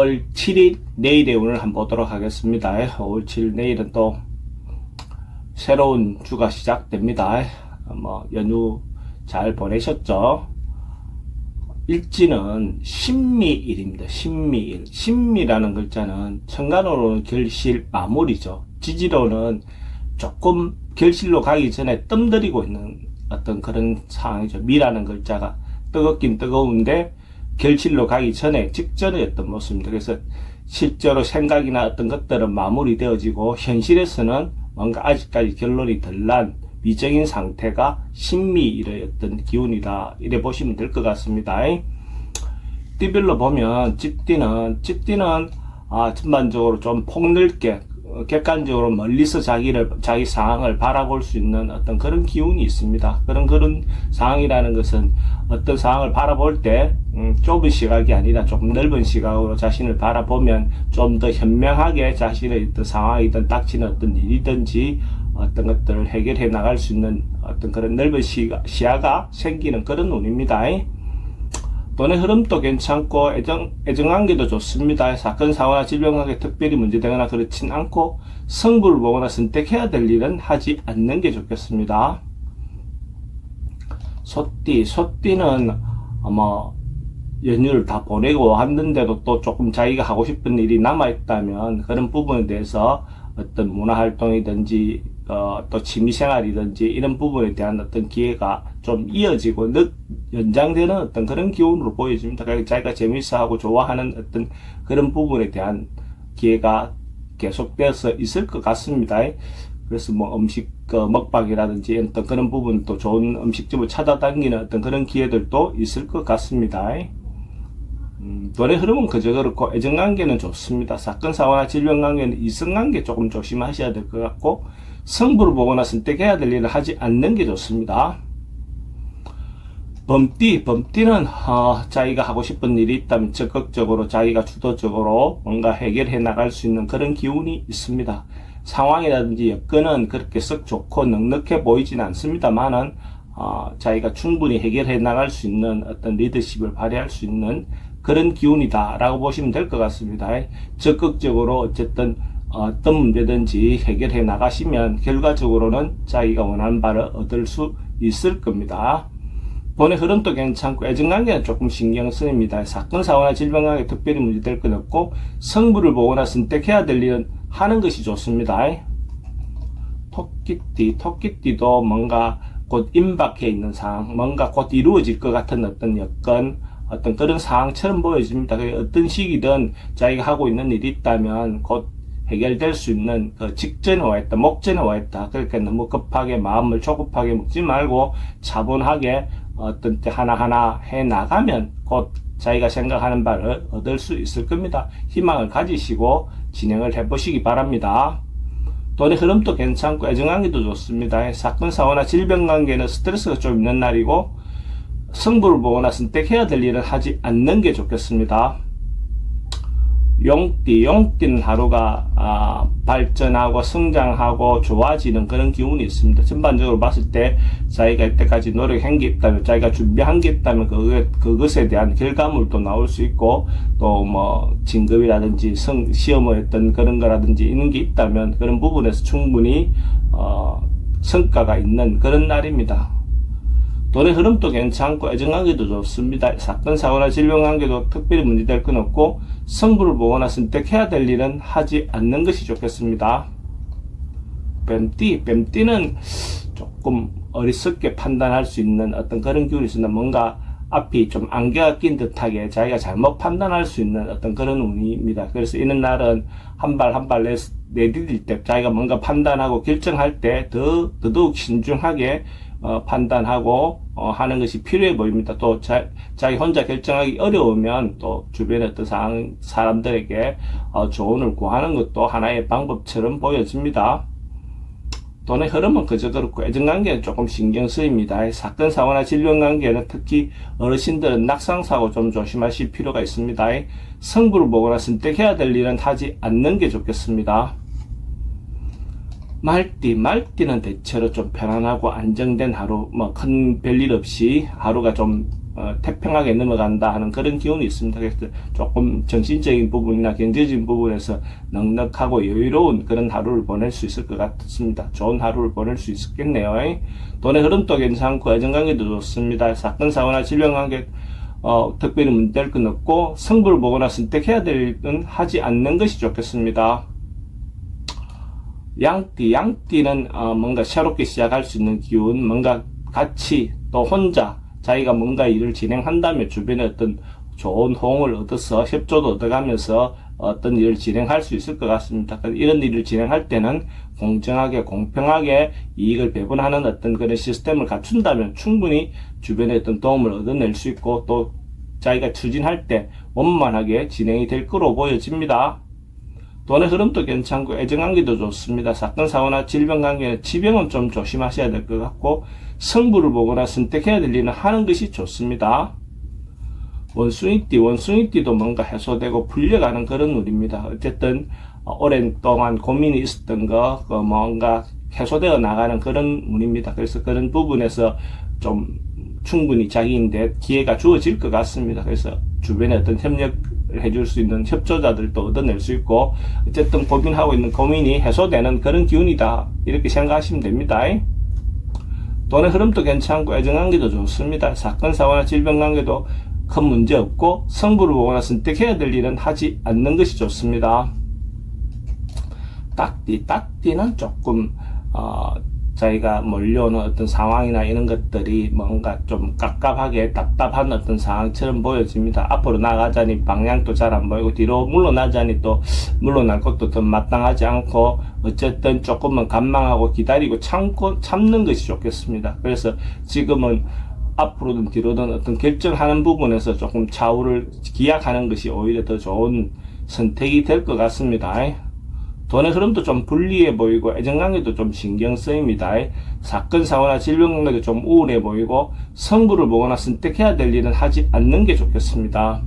5월 7일 내일의 운을 한번 보도록 하겠습니다. 5월 7일 내일은 또 새로운 주가 시작됩니다. 연휴 잘 보내셨죠? 일지는 신미일입니다. 신미일. 신미라는 글자는 천간으로는 결실 마무리죠. 지지로는 조금 결실로 가기 전에 뜸들이고 있는 어떤 그런 상황이죠. 미라는 글자가 뜨겁긴 뜨거운데 결실로 가기 전에 직전의 어떤 모습입니다. 그래서 실제로 생각이나 어떤 것들은 마무리되어지고 현실에서는 뭔가 아직까지 결론이 덜 난 미정인 상태가 신미일의 어떤 기운이다, 이래 보시면 될 것 같습니다. 띠별로 보면 찌띠는 전반적으로 좀 폭넓게 객관적으로 멀리서 자기 상황을 바라볼 수 있는 어떤 그런 기운이 있습니다. 그런 상황이라는 것은 어떤 상황을 바라볼 때 좁은 시각이 아니라 조금 넓은 시각으로 자신을 바라보면 좀 더 현명하게 자신의 어떤 상황이든 닥치는 어떤 일이든지 어떤 것들을 해결해 나갈 수 있는 어떤 그런 넓은 시야가 생기는 그런 운입니다. 돈의 흐름도 괜찮고 애정관계도 좋습니다. 사건, 사고나 질병관계 특별히 문제되거나 그렇진 않고 승부를 보거나 선택해야 될 일은 하지 않는 게 좋겠습니다. 소띠는 연휴를 다 보내고 왔는데도 또 조금 자기가 하고 싶은 일이 남아있다면 그런 부분에 대해서 어떤 문화활동이든지 또 취미생활이든지 이런 부분에 대한 어떤 기회가 좀 이어지고 연장되는 어떤 그런 기운으로 보여집니다. 그러니까 자기가 재밌어하고 좋아하는 어떤 그런 부분에 대한 기회가 계속되어서 있을 것 같습니다. 그래서 음식 먹방이라든지 어떤 그런 부분도 좋은 음식점을 찾아다니는 어떤 그런 기회들도 있을 것 같습니다. 돈의 흐름은 그저 그렇고 애정관계는 좋습니다. 사건, 사고나 질병관계는 이성관계 조금 조심하셔야 될 것 같고 승부를 보거나 선택해야 될 일을 하지 않는 게 좋습니다. 범띠는 자기가 하고 싶은 일이 있다면 적극적으로 자기가 주도적으로 뭔가 해결해 나갈 수 있는 그런 기운이 있습니다. 상황이라든지 여건은 그렇게 썩 좋고 넉넉해 보이진 않습니다만은 자기가 충분히 해결해 나갈 수 있는 어떤 리더십을 발휘할 수 있는 그런 기운이다 라고 보시면 될 것 같습니다. 적극적으로 어쨌든 어떤 문제든지 해결해 나가시면 결과적으로는 자기가 원하는 바를 얻을 수 있을 겁니다. 돈의 흐름도 괜찮고 애정관계는 조금 신경 쓰입니다. 사건, 사고나 질병관계 특별히 문제될 건 없고 승부를 보거나 선택해야 될 일은 하는 것이 좋습니다. 토끼띠도 뭔가 곧 임박해 있는 상황, 뭔가 곧 이루어질 것 같은 어떤 여건, 어떤 그런 상황처럼 보여집니다. 어떤 시기든 자기가 하고 있는 일이 있다면 곧 해결될 수 있는 그 직전에 와 있다, 목전에 와 있다. 그러니까 너무 급하게 마음을 조급하게 먹지 말고 차분하게 어떤 때 하나하나 해 나가면 곧 자기가 생각하는 바를 얻을 수 있을 겁니다. 희망을 가지시고 진행을 해보시기 바랍니다. 돈의 흐름도 괜찮고 애정관계도 좋습니다. 사건, 사고나 질병관계는 스트레스가 좀 있는 날이고 승부를 보거나 선택해야 될 일은 하지 않는 게 좋겠습니다. 용띠는 하루가 발전하고 성장하고 좋아지는 그런 기운이 있습니다. 전반적으로 봤을 때 자기가 이때까지 노력한 게 있다면, 자기가 준비한 게 있다면 그것에 대한 결과물도 나올 수 있고, 또 진급이라든지 시험을 했던 그런 거라든지 이런 게 있다면 그런 부분에서 충분히 성과가 있는 그런 날입니다. 돈의 흐름도 괜찮고 애정관계도 좋습니다. 사건, 사고나 질병관계도 특별히 문제될 건 없고 승부를 보거나 선택해야 될 일은 하지 않는 것이 좋겠습니다. 뱀띠는 조금 어리석게 판단할 수 있는 어떤 그런 기운이 있습니다. 뭔가 앞이 좀 안개가 낀 듯하게 자기가 잘못 판단할 수 있는 어떤 그런 운입니다. 그래서 이런 날은 한 발 한 발 내디딜 때 자기가 뭔가 판단하고 결정할 때 더더욱 신중하게 판단하고 하는 것이 필요해 보입니다. 또 자기 혼자 결정하기 어려우면 또 주변의 어떤 사람들에게 조언을 구하는 것도 하나의 방법처럼 보여집니다. 돈의 흐름은 그저 그렇고 애정관계는 조금 신경 쓰입니다. 사건, 사고나 질병관계는 특히 어르신들은 낙상사고 좀 조심하실 필요가 있습니다. 승부를 보거나 선택해야 될 일은 하지 않는 게 좋겠습니다. 말띠는 대체로 좀 편안하고 안정된 하루, 큰 별일 없이 하루가 좀 태평하게 넘어간다 하는 그런 기운이 있습니다. 그래서 조금 정신적인 부분이나 경제적인 부분에서 넉넉하고 여유로운 그런 하루를 보낼 수 있을 것 같습니다. 좋은 하루를 보낼 수 있겠네요. 돈의 흐름도 괜찮고 애정관계도 좋습니다. 사건, 사고나 질병관계 특별히 문제될 건 없고 승부를 보거나 선택해야 될 일은 하지 않는 것이 좋겠습니다. 양띠는 뭔가 새롭게 시작할 수 있는 기운, 뭔가 같이 또 혼자 자기가 뭔가 일을 진행한다면 주변에 어떤 좋은 호응을 얻어서 협조도 얻어가면서 어떤 일을 진행할 수 있을 것 같습니다. 이런 일을 진행할 때는 공정하게 공평하게 이익을 배분하는 어떤 그런 시스템을 갖춘다면 충분히 주변에 어떤 도움을 얻어낼 수 있고 또 자기가 추진할 때 원만하게 진행이 될 거로 보여집니다. 돈의 흐름도 괜찮고 애정관계도 좋습니다. 사건, 사고나 질병관계는 지병은 좀 조심하셔야 될 것 같고 승부를 보거나 선택해야 될 일은 하는 것이 좋습니다. 원숭이띠도 뭔가 해소되고 풀려가는 그런 운입니다. 어쨌든 오랜동안 고민이 있었던 거 뭔가 해소되어 나가는 그런 운입니다. 그래서 그런 부분에서 좀 충분히 자기인데 기회가 주어질 것 같습니다. 그래서 주변에 어떤 협력을 해줄 수 있는 협조자들도 얻어낼 수 있고 어쨌든 고민하고 있는 고민이 해소되는 그런 기운이다 이렇게 생각하시면 됩니다. 돈의 흐름도 괜찮고 애정관계도 좋습니다. 사건, 사고나 질병관계도 큰 문제 없고 승부를 보거나 선택해야 될 일은 하지 않는 것이 좋습니다. 딱띠는 조금 자기가 몰려오는 어떤 상황이나 이런 것들이 뭔가 좀 깝깝하게 답답한 어떤 상황처럼 보여집니다. 앞으로 나가자니 방향도 잘 안 보이고 뒤로 물러나자니 또 물러날 것도 더 마땅하지 않고 어쨌든 조금은 관망하고 기다리고 참는 것이 좋겠습니다. 그래서 지금은 앞으로든 뒤로든 어떤 결정하는 부분에서 조금 좌우를 기약하는 것이 오히려 더 좋은 선택이 될 것 같습니다. 돈의 흐름도 좀 불리해 보이고 애정관계도 좀 신경 쓰입니다. 사건, 사고나 질병관계도 좀 우울해 보이고 승부를 보거나 선택해야 될 일은 하지 않는 게 좋겠습니다.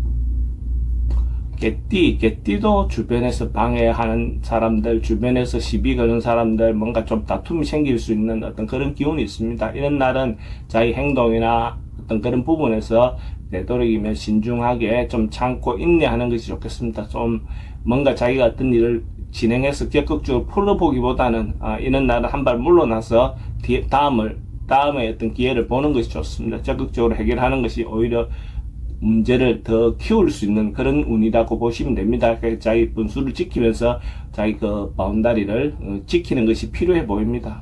개띠도 주변에서 방해하는 사람들, 주변에서 시비 거는 사람들, 뭔가 좀 다툼이 생길 수 있는 어떤 그런 기운이 있습니다. 이런 날은 자기 행동이나 어떤 그런 부분에서 되도록이면 신중하게 좀 참고 인내하는 것이 좋겠습니다. 좀 뭔가 자기가 어떤 일을 진행해서 적극적으로 풀어보기보다는 이런 날은 한 발 물러나서 다음에 어떤 기회를 보는 것이 좋습니다. 적극적으로 해결하는 것이 오히려 문제를 더 키울 수 있는 그런 운이라고 보시면 됩니다. 그래서 자기 분수를 지키면서 자기 그 바운다리를 지키는 것이 필요해 보입니다.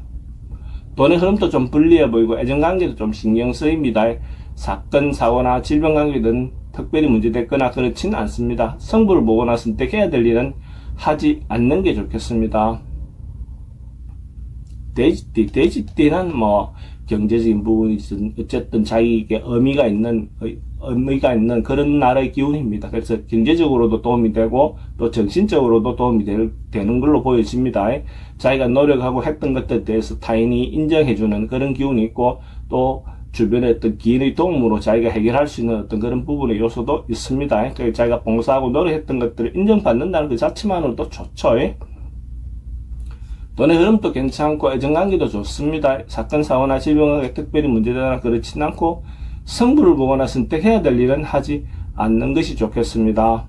돈의 흐름도 좀 불리해 보이고 애정관계도 좀 신경 쓰입니다. 사건, 사고나 질병관계 등 특별히 문제됐거나 그렇지는 않습니다. 승부를 보거나 선택해야 될 일은 하지 않는 게 좋겠습니다. 돼지띠는 뭐 경제적인 부분이 어쨌든 자기에게 의미가 있는 그런 나라의 기운입니다. 그래서 경제적으로도 도움이 되고 또 정신적으로도 도움이 되는 걸로 보여집니다. 자기가 노력하고 했던 것들에 대해서 타인이 인정해주는 그런 기운이 있고 또 주변의 어떤 기인의 도움으로 자기가 해결할 수 있는 어떤 그런 부분의 요소도 있습니다. 그래서 자기가 봉사하고 노력했던 것들을 인정받는다는 그 자체만으로도 좋죠. 돈의 흐름도 괜찮고 애정관계도 좋습니다. 사건, 사고나 질병관계 특별히 문제되거나 그렇진 않고 승부를 보거나 선택해야 될 일은 하지 않는 것이 좋겠습니다.